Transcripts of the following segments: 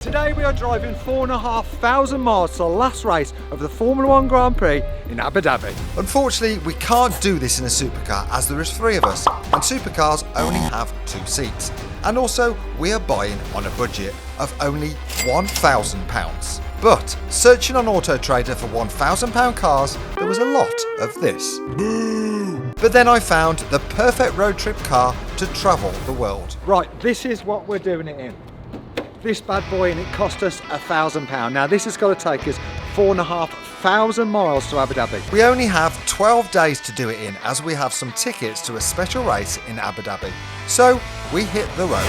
Today we are driving 4,500 miles to the last race of the Formula 1 Grand Prix in Abu Dhabi. Unfortunately, we can't do this in a supercar as there is 3 of us, and supercars only have 2 seats. And also, we are buying on a budget of only £1,000. But searching on Auto Trader for £1,000 cars, there was a lot of this. Boo! But then I found the perfect road trip car to travel the world. Right, this is what we're doing it in. This bad boy, and it cost us £1,000. Now this has got to take us 4,500 miles to Abu Dhabi. We only have 12 days to do it in, as we have some tickets to a special race in Abu Dhabi. So we hit the road.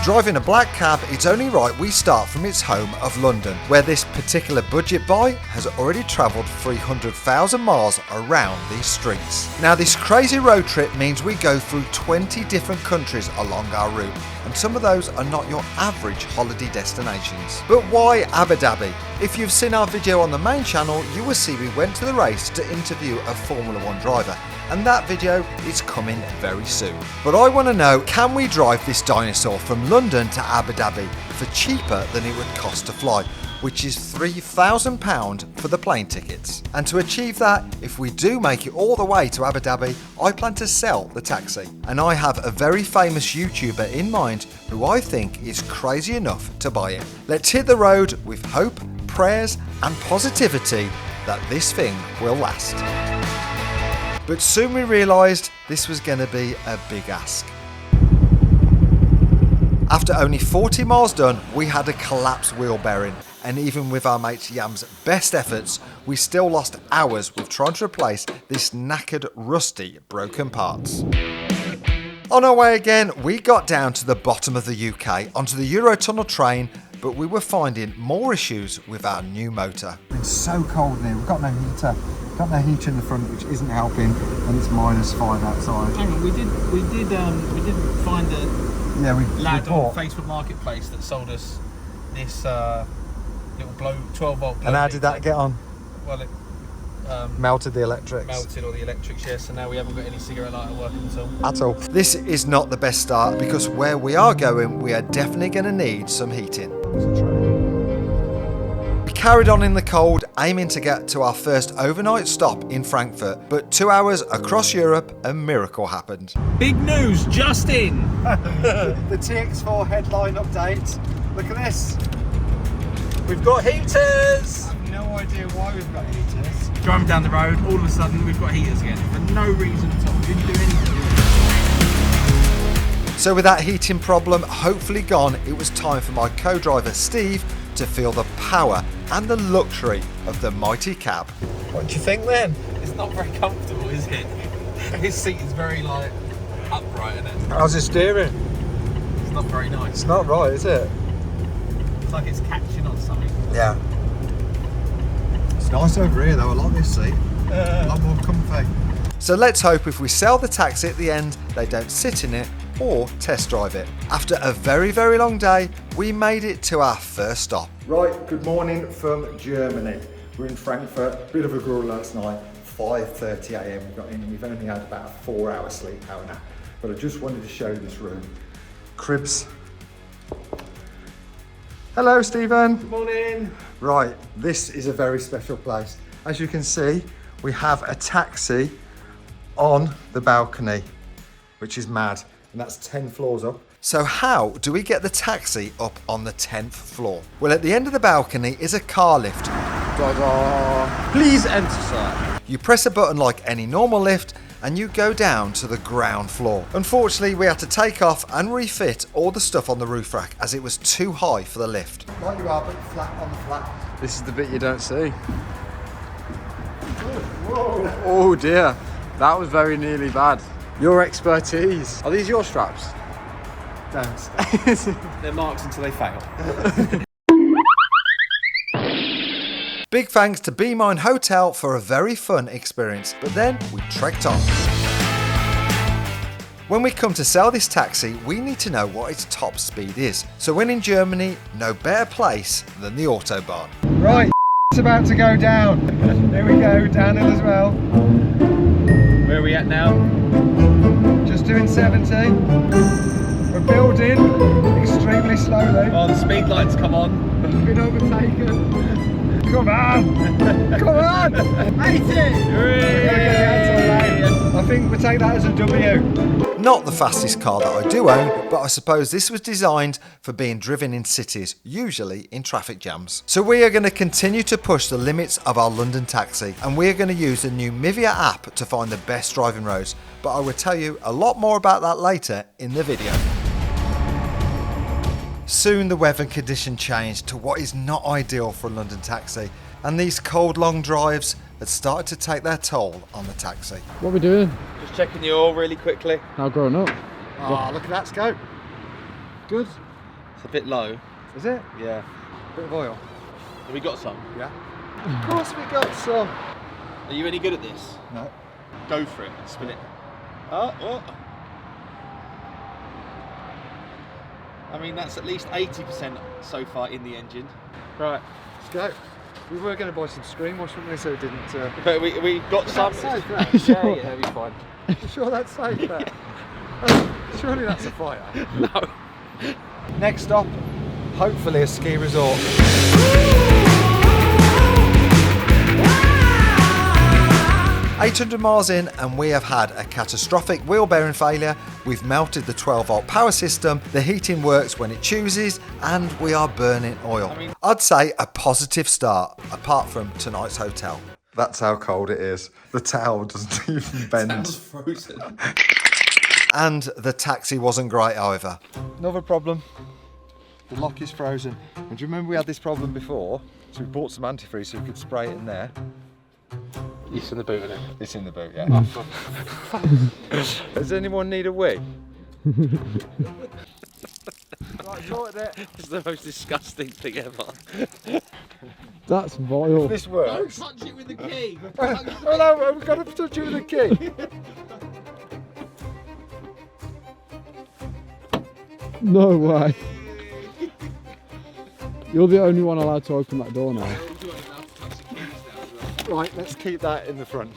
Driving a black cab, it's only right we start from its home of London, where this particular budget buy has already travelled 300,000 miles around these streets. Now this crazy road trip means we go through 20 different countries along our route, and some of those are not your average holiday destinations. But why Abu Dhabi? If you've seen our video on the main channel, you will see we went to the race to interview a Formula 1 driver, and that video is coming very soon. But I want to know, can we drive this dinosaur from London to Abu Dhabi for cheaper than it would cost to fly, which is £3,000 for the plane tickets? And to achieve that, if we do make it all the way to Abu Dhabi, I plan to sell the taxi. And I have a very famous YouTuber in mind who I think is crazy enough to buy it. Let's hit the road with hope, prayers and positivity that this thing will last. But soon we realised this was going to be a big ask. After only 40 miles done, we had a collapsed wheel bearing, and even with our mate Yam's best efforts, we still lost hours with trying to replace this knackered, rusty, broken parts. On our way again, we got down to the bottom of the UK onto the Eurotunnel train, but we were finding more issues with our new motor. It's so cold here, we've got no heater. Got no heater in the front, which isn't helping, and it's -5 outside. Hang on, we did find a lad on Facebook Marketplace that sold us this little 12 volt. And how did that get on? Well, it melted the electrics. Melted all the electrics, yeah. So now we haven't got any cigarette lighter working at all. This is not the best start, because where we are going, we are definitely going to need some heating. We carried on in the cold, aiming to get to our first overnight stop in Frankfurt, but 2 hours across Europe, a miracle happened. Big news just in! The TX4 headline update. Look at this. We've got heaters! I have no idea why we've got heaters. Driving down the road, all of a sudden we've got heaters again for no reason at all. We didn't do anything. So with that heating problem hopefully gone, it was time for my co-driver Steve to feel the power and the luxury of the mighty cab. What do you think then? It's not very comfortable, is it? His seat is very upright, isn't it? How's it steering? It's not very nice. It's not right, is it? It's like it's catching on something. Yeah. It's nice over here though, I like this seat. A lot more comfy. So let's hope if we sell the taxi at the end, they don't sit in it or test drive it. After a very, very long day, we made it to our first stop. Right, good morning from Germany. We're in Frankfurt, bit of a gruel last night, 5:30 a.m. we got in, we've only had about a 4-hour sleep, hour now. But I just wanted to show you this room. Cribs. Hello, Stephen. Good morning. Right, this is a very special place. As you can see, we have a taxi on the balcony, which is mad, and that's 10 floors up. So how do we get the taxi up on the 10th floor? Well, at the end of the balcony is a car lift. Ta-da! Please enter, sir. You press a button like any normal lift and you go down to the ground floor. Unfortunately, we had to take off and refit all the stuff on the roof rack as it was too high for the lift. Like you are, but flat on the flat. This is the bit you don't see. Whoa. Oh dear, that was very nearly bad. Your expertise. Are these your straps? Don't. They're marks until they fail. Big thanks to Be Mine Hotel for a very fun experience, but then we trekked on. When we come to sell this taxi, we need to know what its top speed is. So when in Germany, no better place than the Autobahn. Right, it's about to go down. Here we go, downhill as well. Where are we at now? Just doing 70. We're building extremely slowly. Oh, the speed lights come on. Been overtaken. Come on! Come on! 80! I think we take that as a W. Not the fastest car that I do own, but I suppose this was designed for being driven in cities, usually in traffic jams. So we are going to continue to push the limits of our London taxi, and we are going to use the new Mivia app to find the best driving roads. But I will tell you a lot more about that later in the video. Soon the weather condition changed to what is not ideal for a London taxi, and these cold long drives had started to take their toll on the taxi. What are we doing? Just checking the oil really quickly. How grown up? Oh, look at that scope. Good. It's a bit low. Is it? Yeah. Bit of oil. Have we got some? Yeah. Of course we got some. Are you any good at this? No. Go for it. Spin it. Oh. I mean, that's at least 80% so far in the engine. Right, let's go. We were going to buy some screen wash, weren't we, so it didn't... But we got some. That's safe, that. Yeah, it'll be fine. You sure that's safe, that? Surely that's a fire. No. Next stop, hopefully a ski resort. 800 miles in and we have had a catastrophic wheel bearing failure. We've melted the 12-volt power system, the heating works when it chooses, and we are burning oil. I'd say a positive start, apart from tonight's hotel. That's how cold it is. The towel doesn't even bend. Sounds frozen. And the taxi wasn't great either. Another problem. The lock is frozen. And do you remember we had this problem before? So we bought some antifreeze so we could spray it in there. It's in the boot, isn't it? It's in the boot, yeah. Does anyone need a wee? Right, sorted it. It's the most disgusting thing ever. That's vile. This works. Don't touch it with the key. Oh no, we've got to touch it with a key. No way. You're the only one allowed to open that door now. Right, let's keep that in the front.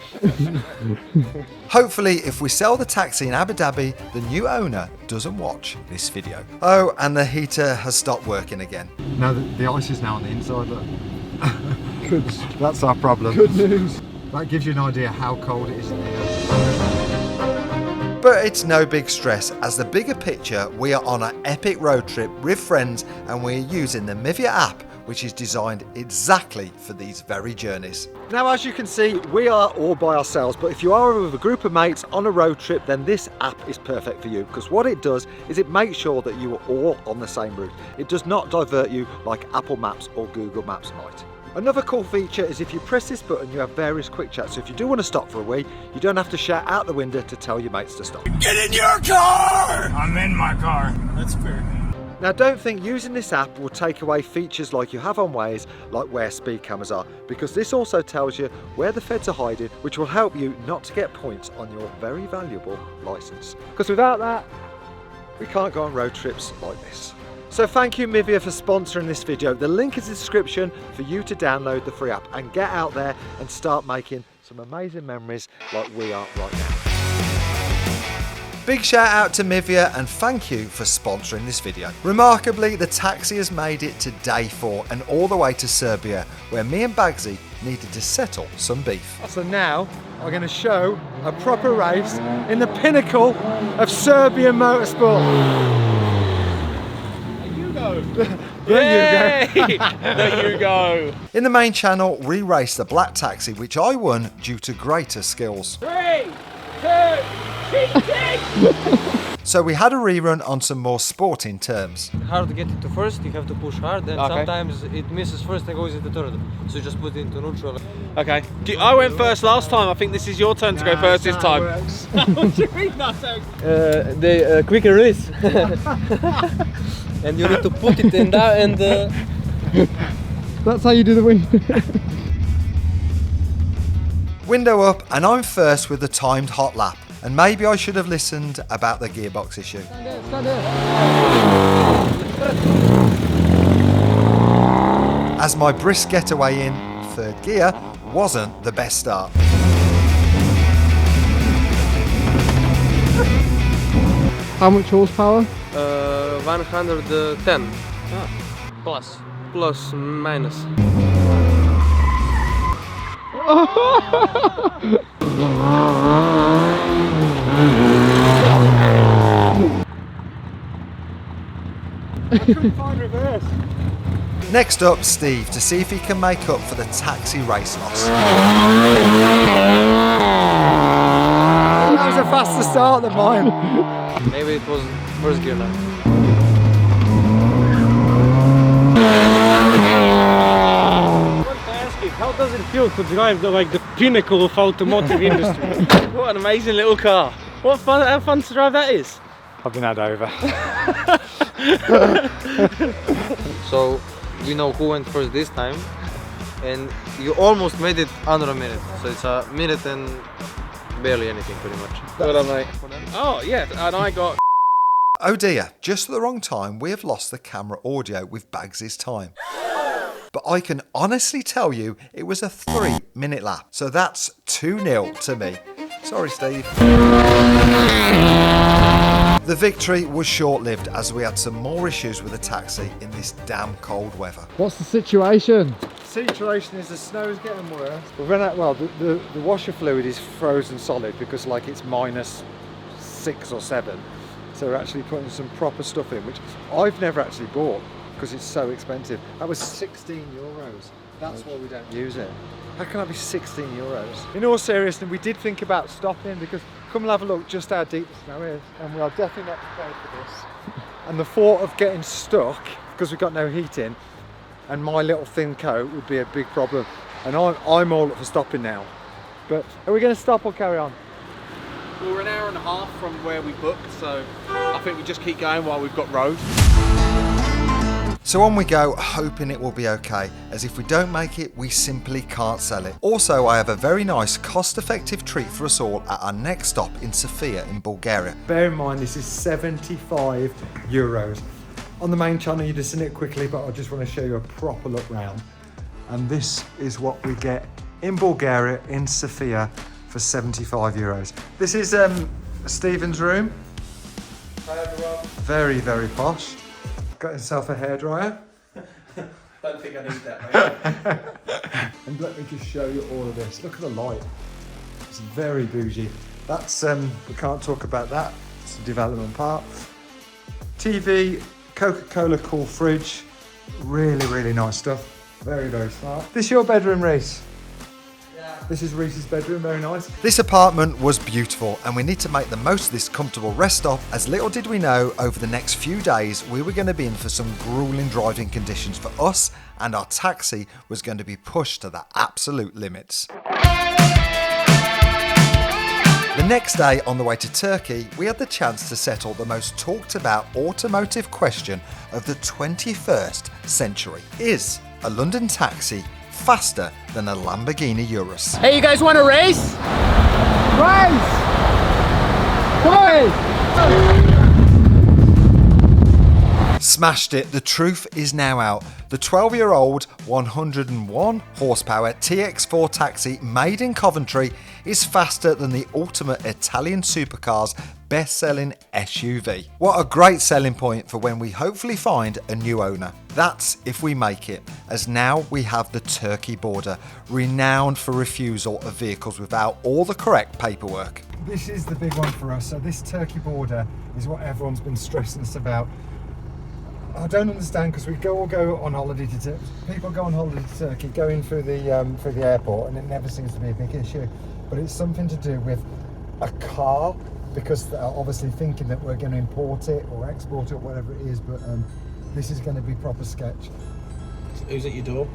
Hopefully, if we sell the taxi in Abu Dhabi, the new owner doesn't watch this video. Oh, and the heater has stopped working again. No, the ice is now on the inside, look. Good. That's our problem. Good news. That gives you an idea how cold it is in here. But it's no big stress, as the bigger picture, we are on an epic road trip with friends and we're using the Mivia app, which is designed exactly for these very journeys. Now, as you can see, we are all by ourselves, but if you are with a group of mates on a road trip, then this app is perfect for you, because what it does is it makes sure that you are all on the same route. It does not divert you like Apple Maps or Google Maps might. Another cool feature is if you press this button, you have various quick chats. So if you do want to stop for a wee, you don't have to shout out the window to tell your mates to stop. Get in your car! I'm in my car. That's fair. Now, don't think using this app will take away features like you have on Waze, like where speed cameras are, because this also tells you where the feds are hiding, which will help you not to get points on your very valuable licence. Because without that, we can't go on road trips like this. So thank you Mivia for sponsoring this video. The link is in the description for you to download the free app and get out there and start making some amazing memories like we are right now. Big shout out to Mivia and thank you for sponsoring this video. Remarkably, the taxi has made it to day 4 and all the way to Serbia, where me and Bagsy needed to settle some beef. So now I'm going to show a proper race in the pinnacle of Serbian motorsport. There you go. In the main channel, we raced the black taxi, which I won due to greater skills. 3, 2, cheating! So we had a rerun on some more sporting terms. Hard to get into first, you have to push hard, and Okay. sometimes it misses first and goes into third. So you just put it into neutral. Okay. I went first last time. I think this is your turn to go first this time. What do you mean that's how? The quicker release. And you need to put it in there and... That's how you do the wing. Window up, and I'm first with the timed hot lap. And maybe I should have listened about the gearbox issue. As my brisk getaway in third gear wasn't the best start. How much horsepower? 110. Plus. Plus, minus. Next up, Steve, to see if he can make up for the taxi race loss. That was a faster start than mine. Maybe it was first gear now. How does it feel to drive the pinnacle of automotive industry? What an amazing little car. What fun, how fun to drive that is. I've been had over. So we know who went first this time, and you almost made it under a minute. So it's a minute and barely anything, pretty much. Well done, mate. Oh, yeah, and I got... Oh dear, just at the wrong time, we have lost the camera audio with Bags' time. But I can honestly tell you it was a 3-minute lap. So that's 2-0 to me. Sorry, Steve. The victory was short-lived as we had some more issues with the taxi in this damn cold weather. What's the situation? Situation is the snow's getting worse. We've run out, well, the washer fluid is frozen solid because like it's -6 or 7. So we're actually putting some proper stuff in, which I've never actually bought because it's so expensive. That was 16 euros. That's why we don't use it. How can that be 16 euros? In all seriousness, we did think about stopping because come and have a look just how deep the snow is, and we are definitely not prepared for this. And the thought of getting stuck because we've got no heating and my little thin coat would be a big problem. And I'm all up for stopping now. But are we going to stop or carry on? Well, we're an hour and a half from where we booked, so I think we just keep going while we've got road. So on we go, hoping it will be okay, as if we don't make it, we simply can't sell it. Also, I have a very nice, cost-effective treat for us all at our next stop in Sofia in Bulgaria. Bear in mind, this is 75 euros. On the main channel, you just seen it quickly, but I just want to show you a proper look round. And this is what we get in Bulgaria, in Sofia, for 75 euros. This is Stephen's room. Hi everyone. Very, very posh. Got himself a hairdryer. Don't think I need that, mate. And let me just show you all of this. Look at the light. It's very bougie. That's, we can't talk about that. It's the development part. TV, Coca-Cola cool fridge. Really, really nice stuff. Very, very smart. This is your bedroom, Reese? This is Reese's bedroom, very nice. This apartment was beautiful and we need to make the most of this comfortable rest stop, as little did we know over the next few days we were going to be in for some grueling driving conditions for us, and our taxi was going to be pushed to the absolute limits. The next day on the way to Turkey, we had the chance to settle the most talked about automotive question of the 21st century. Is a London taxi faster than a Lamborghini Urus? Hey, you guys want to race? Race! Come on! Smashed it. The truth is now out. The 12-year-old 101 horsepower TX4 taxi made in Coventry is faster than the ultimate Italian supercar's best-selling SUV. What a great selling point for when we hopefully find a new owner. That's if we make it, as now we have the Turkey border, renowned for refusal of vehicles without all the correct paperwork. This is the big one for us. So this Turkey border is what everyone's been stressing us about. I don't understand, because we all go on holiday to Turkey. People go on holiday to Turkey, go in through the airport, and it never seems to be a big issue. But it's something to do with a car, because they're obviously thinking that we're going to import it or export it or whatever it is. But this is going to be proper sketch. Who's at your door?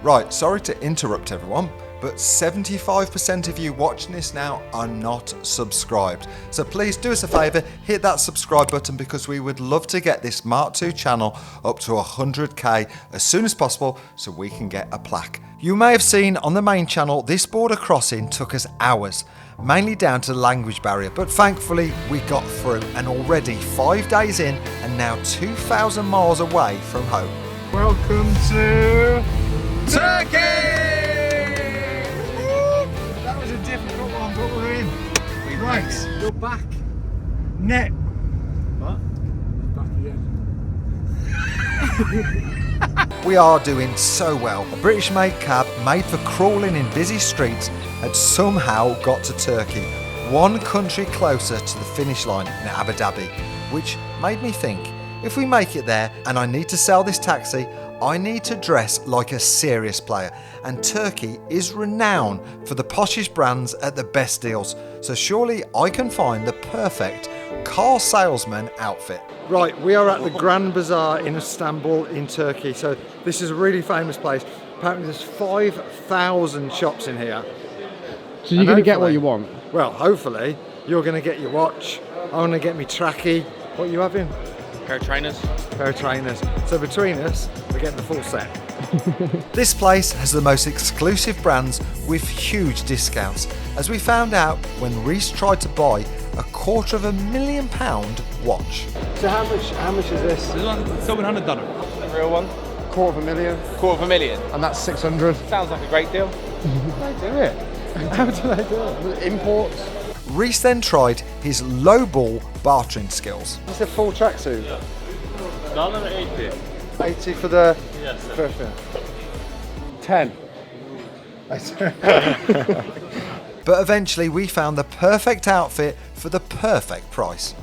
Right, sorry to interrupt everyone, but 75% of you watching this now are not subscribed. So please do us a favour, hit that subscribe button, because we would love to get this Mark II channel up to 100k as soon as possible so we can get a plaque. You may have seen on the main channel this border crossing took us hours, mainly down to the language barrier, but thankfully we got through, and already 5 days in and now 2,000 miles away from home. Welcome to Turkey! That was a difficult one, but we're in. Right, you're back Net. What? We are doing so well. A British-made cab made for crawling in busy streets had somehow got to Turkey, one country closer to the finish line in Abu Dhabi, which made me think, if we make it there and I need to sell this taxi, I need to dress like a serious player, and Turkey is renowned for the poshest brands at the best deals, so surely I can find the perfect car salesman outfit. Right, we are at the Grand Bazaar in Istanbul in Turkey. So this is a really famous place. Apparently there's 5,000 shops in here. So you're going to get what you want? Well, hopefully you're going to get your watch. I'm going to get me trackie. What are you having? Pair of trainers. Pair of trainers. So between us, we're getting the full set. This place has the most exclusive brands with huge discounts, as we found out when Reese tried to buy a £250,000 watch. So how much is this? This one's $700. The real one. $250,000. $250,000. And that's 600. Sounds like a great deal. How do they do it? How do they do it? Imports. Reese then tried his lowball bartering skills. It's a full tracksuit. $80. 80 for the... Yes. Perfect. 10. But eventually we found the perfect outfit for the perfect price.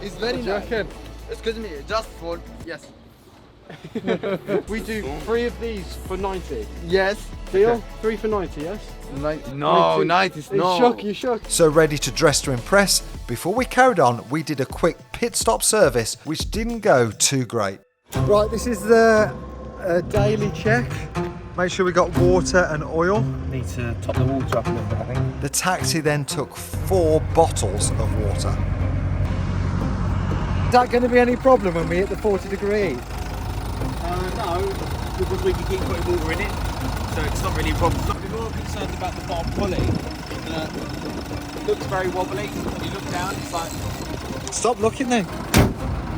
It's very nice. Excuse me, just for yes. We do 3 of these for 90. Yes. Deal? 3 for 90, yes? No, 90 is no. You shook. So ready to dress to impress, before we carried on we did a quick pit stop service which didn't go too great. Right, this is the daily check. Make sure we got water and oil. Need to top the water up a little bit, I think. The taxi then took 4 bottles of water. Is that going to be any problem when we hit the 40-degree heat? No, because we can keep putting water in it, so it's not really a problem. We're more concerned about the bottom pulley. It looks very wobbly. You look down, it's like... Stop looking then.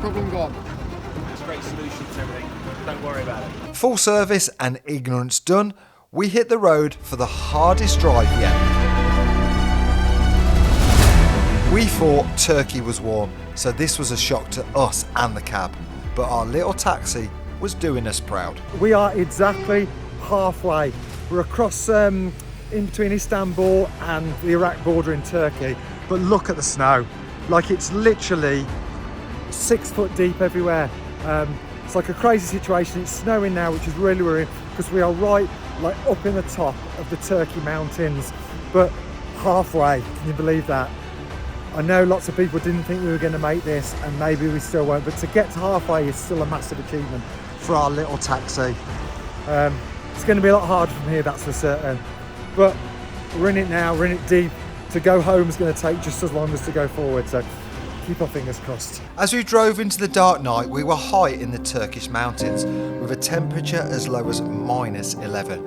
Problem gone. It's a great solution to everything. Don't worry about it. Full service and ignorance done, we hit the road for the hardest drive yet. We thought Turkey was warm, so this was a shock to us and the cab, but our little taxi was doing us proud. We are exactly halfway. We're across in between Istanbul and the Iraq border in Turkey, but look at the snow. Like, it's literally 6 foot deep everywhere. It's like a crazy situation. It's snowing now, which is really worrying because we are right like up in the top of the Turkey mountains, but halfway. Can you believe that? I know lots of people didn't think we were going to make this, and maybe we still won't, but to get to halfway is still a massive achievement for our little taxi. It's going to be a lot harder from here, that's for certain, but we're in it now, we're in it deep. To go home is going to take just as long as to go forward, so keep our fingers crossed. As we drove into the dark night, we were high in the Turkish mountains with a temperature as low as -11.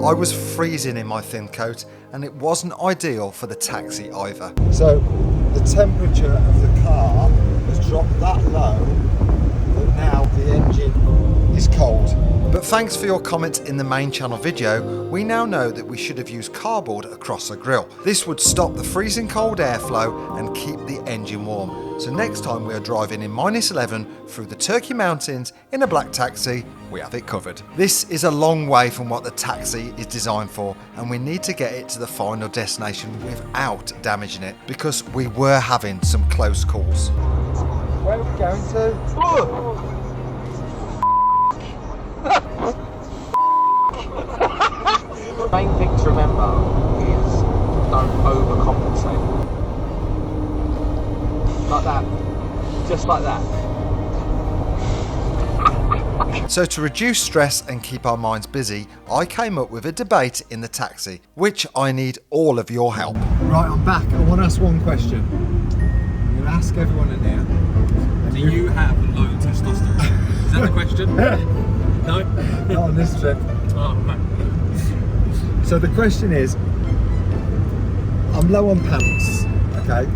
I was freezing in my thin coat, and it wasn't ideal for the taxi either. So the temperature of the car has dropped that low that now the engine is cold. But thanks for your comments in the main channel video, we now know that we should have used cardboard across the grille. This would stop the freezing cold airflow and keep the engine warm. So next time we are driving in -11 through the Turkey mountains in a black taxi, we have it covered. This is a long way from what the taxi is designed for, and we need to get it to the final destination without damaging it, because we were having some close calls. Where are we going to? The main thing to remember is don't overcompensate. Like that. Just like that. So to reduce stress and keep our minds busy, I came up with a debate in the taxi, which I need all of your help. Right, I'm back. I want to ask one question. I'm going to ask everyone in here. Do you have low testosterone? Is that the question? No? Not on this trip. Oh, no. So the question is, I'm low on pants, okay?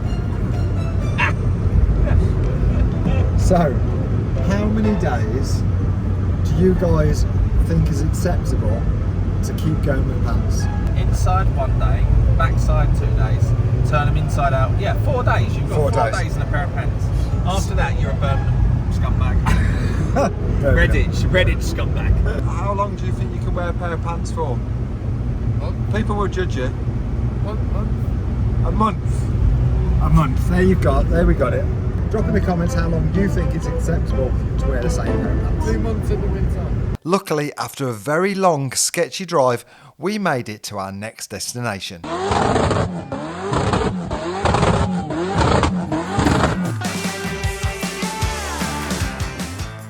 So, how many days do you guys think is acceptable to keep going with pants? Inside 1 day, backside 2 days, turn them inside out. Yeah, 4 days. You've got 4 4 days. days in a pair of pants. After that, you're a Birmingham scumbag. Redditch scumbag. How long do you think you can wear a pair of pants for? People will judge you. A month. A month. There you've got. There we got it. Drop in the comments how long you think it's acceptable to wear the same pair of pants. 3 months in the winter. Luckily, after a very long, sketchy drive, we made it to our next destination.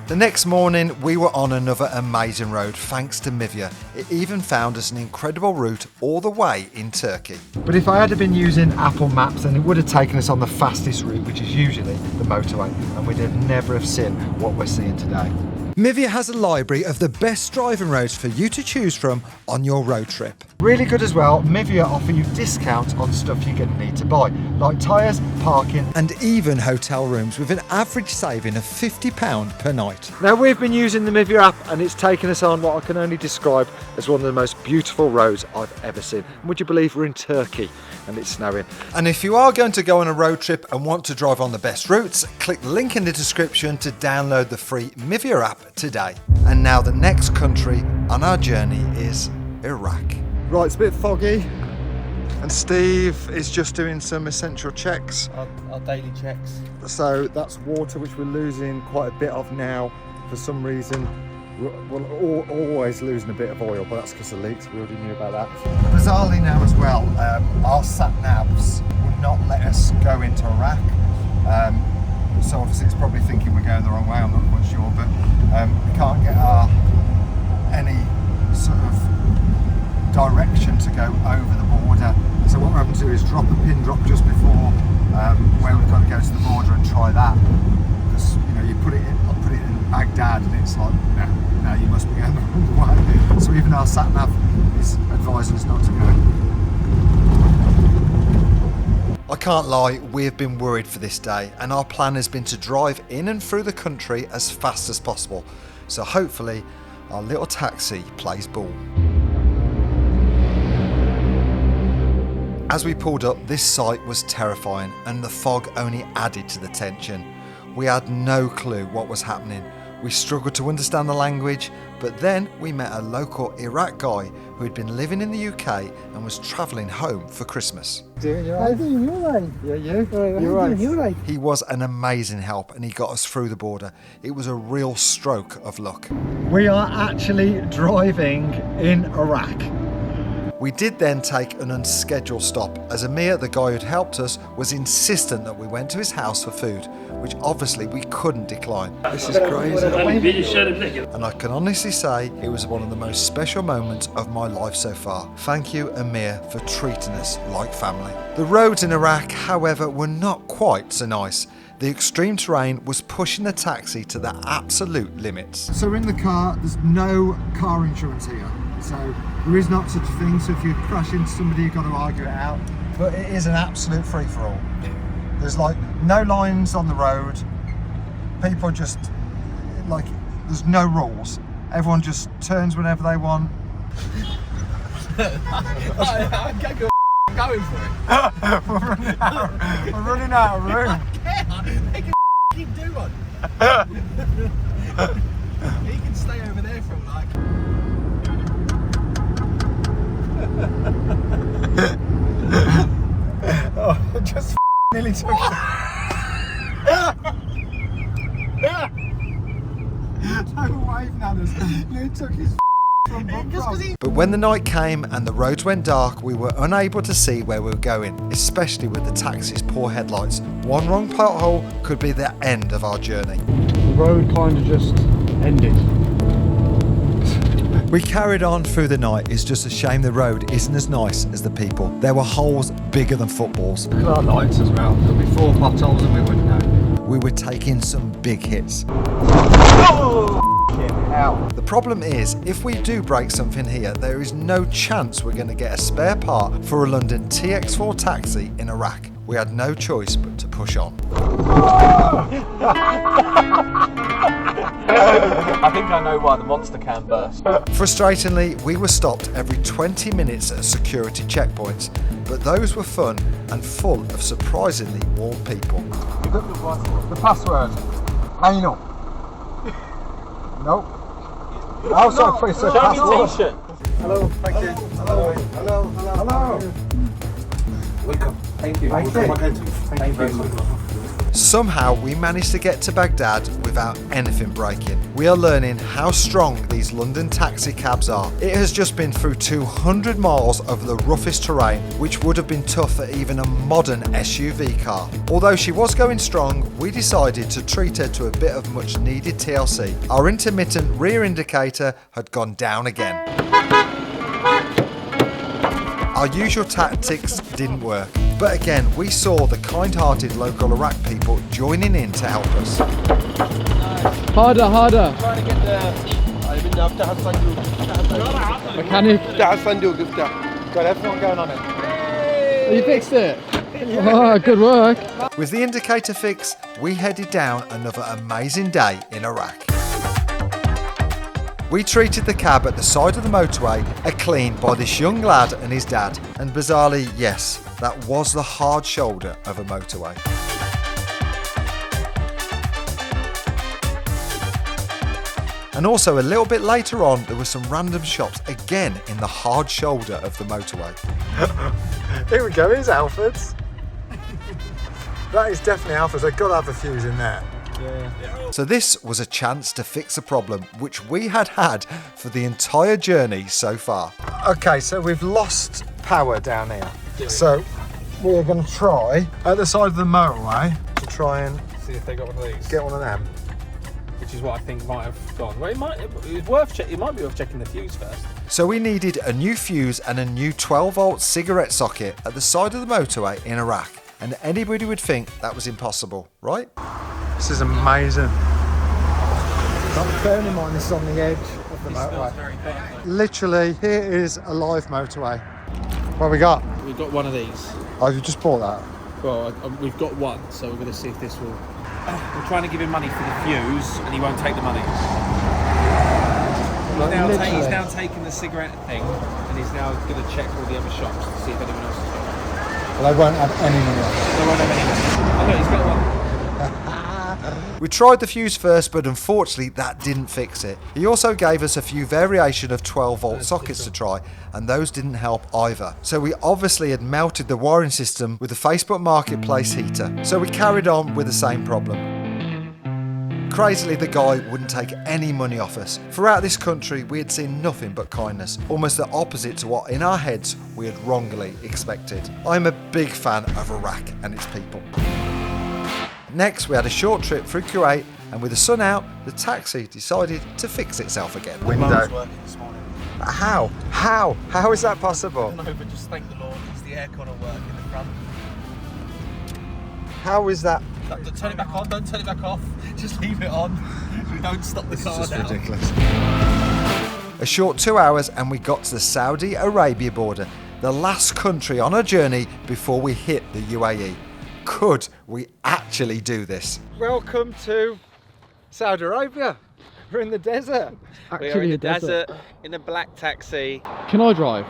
The next morning, we were on another amazing road thanks to Mivia. It even found us an incredible route all the way in Turkey. But if I had been using Apple Maps, then it would have taken us on the fastest route, which is usually the motorway, and we'd have never have seen what we're seeing today. Mivia has a library of the best driving roads for you to choose from on your road trip. Really good as well, Mivia offer you discounts on stuff you're going to need to buy, like tyres, parking. And even hotel rooms with an average saving of £50 per night. Now we've been using the Mivia app and it's taken us on what I can only describe as one of the most beautiful roads I've ever seen. And would you believe we're in Turkey and it's snowing? And if you are going to go on a road trip and want to drive on the best routes, click the link in the description to download the free Mivia app today. And now the next country on our journey is Iraq. Right, it's a bit foggy and Steve is just doing some essential checks. Our daily checks. So that's water which we're losing quite a bit of now. For some reason, we're always losing a bit of oil, but that's because of leaks. We already knew about that. Bizarrely now as well, our sat-navs would not let us go into Iraq. So obviously it's probably thinking we're going the wrong way, I'm not quite sure, but we can't get any sort of direction to go over the border. So what we're having to do is drop a pin drop just before where we've got to go to the border and try that. Because you know, you put it in Baghdad and it's like, no, you must be going the wrong way. So even our sat nav is advising us not to go. I can't lie, we've been worried for this day, and our plan has been to drive in and through the country as fast as possible. So hopefully our little taxi plays ball. As we pulled up, this sight was terrifying and the fog only added to the tension. We had no clue what was happening. We struggled to understand the language, but then we met a local Iraq guy who had been living in the UK and was travelling home for Christmas. Doing your I right? think you're right. Yeah, you? You're right. He was an amazing help and he got us through the border. It was a real stroke of luck. We are actually driving in Iraq. We did then take an unscheduled stop as Amir, the guy who'd helped us, was insistent that we went to his house for food, which obviously we couldn't decline. This is crazy. And I can honestly say it was one of the most special moments of my life so far. Thank you, Amir, for treating us like family. The roads in Iraq, however, were not quite so nice. The extreme terrain was pushing the taxi to the absolute limits. So in the car, there's no car insurance here. So there is not such a thing. So if you crash into somebody, you've got to argue it out. But it is an absolute free-for-all. There's like no lines on the road. People just, like, there's no rules. Everyone just turns whenever they want. I'm going for it. We're running out of room. They can do one. He can stay over there for like. Oh, just nearly took it. No wave manners. He took his from Bob. But when the night came and the roads went dark, we were unable to see where we were going, especially with the taxi's poor headlights. One wrong pothole could be the end of our journey. The road kind of just ended. We carried on through the night. It's just a shame the road isn't as nice as the people. There were holes bigger than footballs. Look at our lights as well. There'll be 4 potholes and we wouldn't know. We were taking some big hits. Oh! Hell. The problem is, if we do break something here, there is no chance we're going to get a spare part for a London TX4 taxi in Iraq. We had no choice but to push on. I think I know why the monster can burst. Frustratingly, we were stopped every 20 minutes at security checkpoints. but those were fun and full of surprisingly warm people. The password. Anal. Nope. Also, please say password. Hello, thank you. Hello. Welcome. Thank you. Thank you very much. Somehow we managed to get to Baghdad without anything breaking. We are learning how strong these London taxi cabs are. It has just been through 200 miles of the roughest terrain, which would have been tough for even a modern SUV car. Although she was going strong, we decided to treat her to a bit of much needed TLC. Our intermittent rear indicator had gone down again. Our usual tactics didn't work, but again we saw the kind-hearted local Iraq people joining in to help us. Harder. Trying to get Mechanic. Got everyone going on it. You fixed it. Oh, good work. With the indicator fix, we headed down another amazing day in Iraq. We treated the cab at the side of the motorway a clean by this young lad and his dad, and bizarrely, yes, that was the hard shoulder of a motorway. And also a little bit later on, there were some random shops again in the hard shoulder of the motorway. Here we go, here's Alfred's. That is definitely Alfred's. They've got to have a fuse in there. So this was a chance to fix a problem which we had for the entire journey so far. Okay, so we've lost power down here. So we're going to try at the side of the motorway to try and See if they got one of these. get one of them. Which is what I think might have gone. Well, it might be worth checking the fuse first. So we needed a new fuse and a new 12-volt cigarette socket at the side of the motorway in Iraq. And anybody would think that was impossible, right? This is amazing. Bearing in mind this is on the edge of the motorway. Literally, here is a live motorway. What have we got? We've got one of these. Oh, you just bought that? Well, we've got one, so we're going to see if this will... We're trying to give him money for the fuse, and he won't take the money. He's now taking the cigarette thing, and he's now going to check all the other shops to see if anyone else has got it. Well, they won't have any money on it. They won't have any money. Oh, no, he's got one. We tried the fuse first, but unfortunately that didn't fix it. He also gave us a few variation of 12-volt sockets to try, and those didn't help either. So we obviously had melted the wiring system with the Facebook Marketplace heater. So we carried on with the same problem. Crazily, the guy wouldn't take any money off us. Throughout this country, we had seen nothing but kindness, almost the opposite to what in our heads we had wrongly expected. I'm a big fan of Iraq and its people. Next, we had a short trip through Kuwait, and with the sun out, the taxi decided to fix itself again. Window. Working this morning. How? How is that possible? No, but just thank the Lord, because the aircon will work in the front. How is that? Don't turn it back on, don't turn it back off. Just leave it on. We don't stop the car now. Ridiculous. A short 2 hours and we got to the Saudi Arabia border, the last country on our journey before we hit the UAE. Could we actually do this? Welcome to Saudi Arabia. We're in the desert. We are Actually, in the a desert. desert, in a black taxi. Can I drive?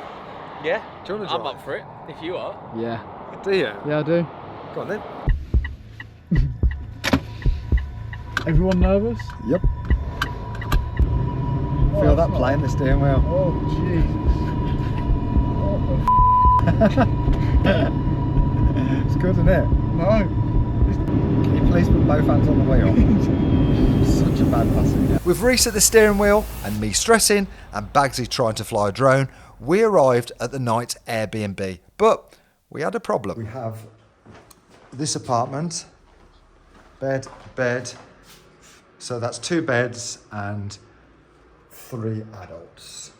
Yeah? Do you want to I'm drive? up for it, if you are. Yeah. Do you? Yeah, I do. Go on then. Everyone nervous? Yep. Feel that play in the steering wheel. Oh, It's good, isn't it? No. Can you please put both hands on the wheel? Such a bad passenger. With Reese at the steering wheel and me stressing and Bagsy trying to fly a drone, we arrived at the night Airbnb. But we had a problem. We have this apartment, bed. So that's 2 beds and 3 adults.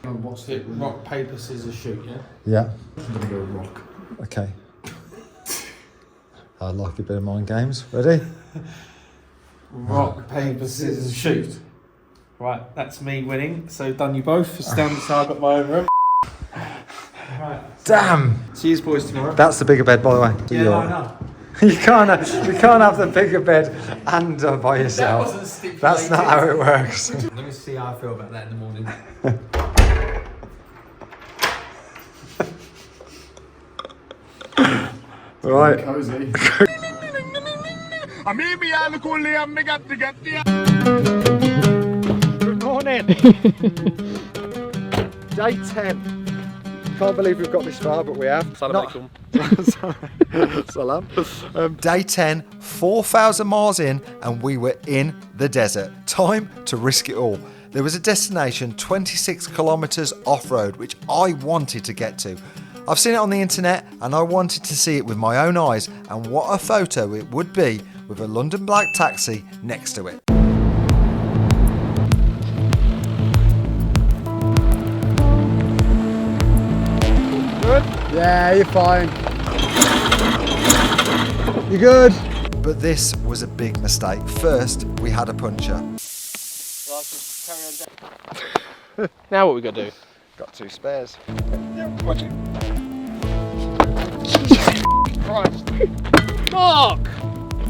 What's it? Rock, paper, scissors, shoot, yeah? Yeah. I'm gonna go rock. Okay. I like a bit of mind games. Ready? Rock, paper, scissors, shoot. Right, that's me winning. So done you both. Stand so I've got my own room. Right. Damn! See you boys tomorrow. That's the bigger bed, by the way. Yeah, no, I know. You can't have the bigger bed and by yourself. That wasn't stipulated. That's not how it works. Let me see how I feel about that in the morning. Right. Cozy. Good morning. Day 10. Can't believe we've got this far, but we have. Salam alaikum. Salam. Day 10, 4,000 miles in, and we were in the desert. Time to risk it all. There was a destination 26 kilometres off-road, which I wanted to get to. I've seen it on the internet, and I wanted to see it with my own eyes, and what a photo it would be with a London black taxi next to it. Good? Yeah, you're fine. You good? But this was a big mistake. First, we had a puncture. Now what we got to do? Got 2 spares. Mark!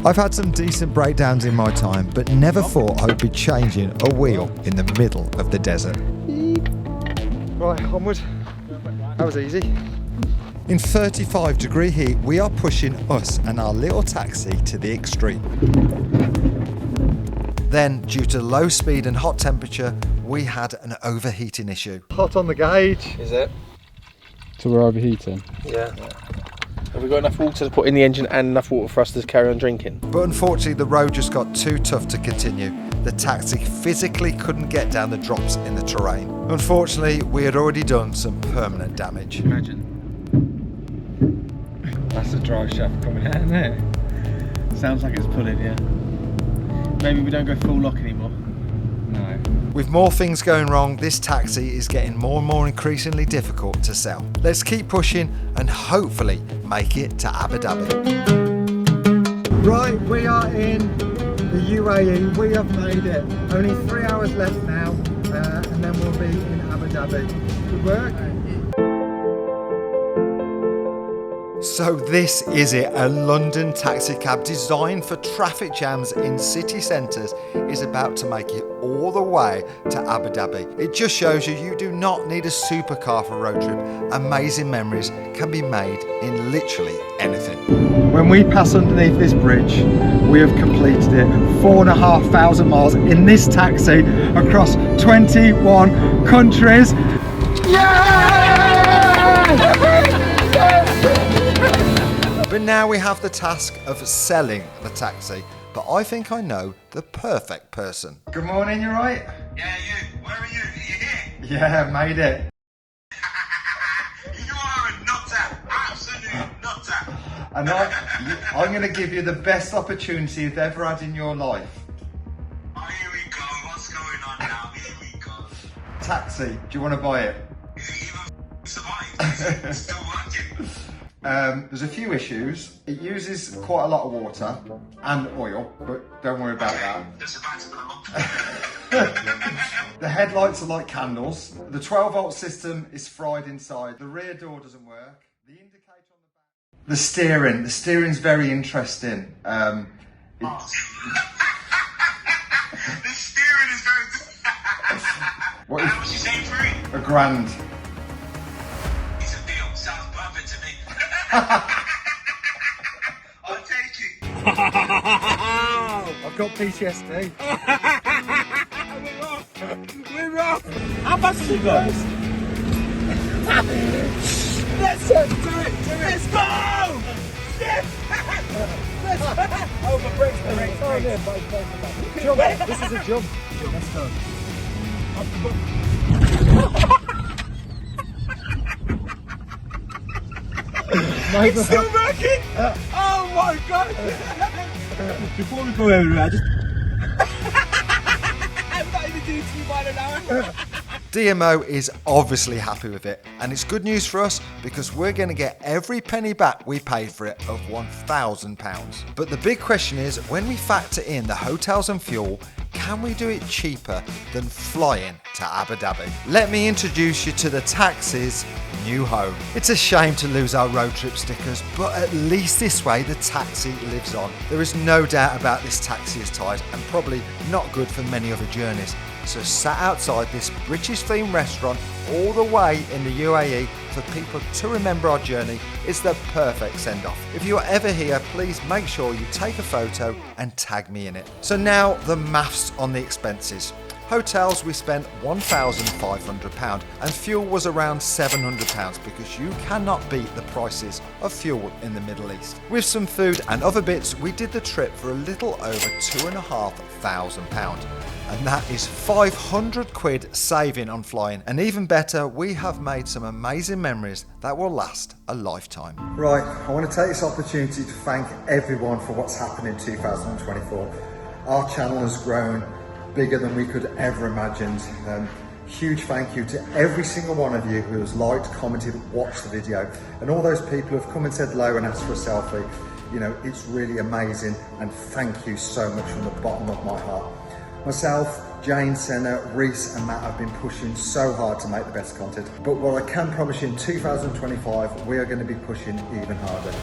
I've had some decent breakdowns in my time, but never thought I would be changing a wheel in the middle of the desert. Right, onward. That was easy. In 35-degree heat, we are pushing us and our little taxi to the extreme. Then, due to low speed and hot temperature, we had an overheating issue. Hot on the gauge. Is it? So we're overheating. Yeah. Have we got enough water to put in the engine and enough water for us to carry on drinking? But unfortunately, the road just got too tough to continue. The taxi physically couldn't get down the drops in the terrain. Unfortunately, we had already done some permanent damage. Imagine. That's the drive shaft coming out, isn't it? Sounds like it's pulling, yeah. Maybe we don't go full lock anymore. No. With more things going wrong, this taxi is getting more and more increasingly difficult to sell. Let's keep pushing and hopefully make it to Abu Dhabi. Right, we are in the UAE. We have made it. Only 3 hours left now, and then we'll be in Abu Dhabi. Good work. So this is it, a London taxi cab designed for traffic jams in city centres is about to make it all the way to Abu Dhabi. It just shows you do not need a supercar for a road trip. Amazing memories can be made in literally anything. When we pass underneath this bridge, we have completed it. 4,500 miles in this taxi across 21 countries. But now we have the task of selling the taxi. But I think I know the perfect person. Good morning, you right? Yeah, you. Where are you? Are you here? Yeah, made it. You are a nutter. Absolute nutter. And I'm going to give you the best opportunity you've ever had in your life. Oh, here we go. What's going on now? Here we go. Taxi, do you want to buy it? Is it even survived? Is it still working? There's a few issues. It uses quite a lot of water and oil, but don't worry about that. Just about to blow up. The headlights are like candles. The 12-volt system is fried inside. The rear door doesn't work. The indicator on the back. The steering's very interesting. The steering is very good. What How much you saying for it? £1,000. It's a deal. Sounds perfect to me. I'll take it. I've got PTSD. We're off! How fast have you got? Let's do it! Let's go! Oh, the brakes. Jump. This is a jump. Let's go. It's still working! Oh my god! Before we go everywhere, I just... I'm not even doing 2 miles an hour. DMO is obviously happy with it, and it's good news for us because we're going to get every penny back we paid for it of £1,000. But the big question is, when we factor in the hotels and fuel, can we do it cheaper than flying to Abu Dhabi? Let me introduce you to the taxi's new home. It's a shame to lose our road trip stickers, but at least this way the taxi lives on. There is no doubt about this taxi is tight and probably not good for many other journeys. So sat outside this British themed restaurant all the way in the UAE for people to remember our journey is the perfect send-off. If you're ever here, please make sure you take a photo and tag me in it. So now the maths on the expenses. Hotels, we spent £1,500 and fuel was around £700 because you cannot beat the prices of fuel in the Middle East. With some food and other bits, we did the trip for a little over £2,500. And that is 500 quid saving on flying. And even better, we have made some amazing memories that will last a lifetime. Right, I want to take this opportunity to thank everyone for what's happened in 2024. Our channel has grown bigger than we could ever imagined. Huge thank you to every single one of you who has liked, commented, watched the video, and all those people who have come and said hello and asked for a selfie. You know, it's really amazing, and thank you so much from the bottom of my heart. Myself, Jane, Senna, Reese and Matt have been pushing so hard to make the best content, but what I can promise you in 2025, we are going to be pushing even harder.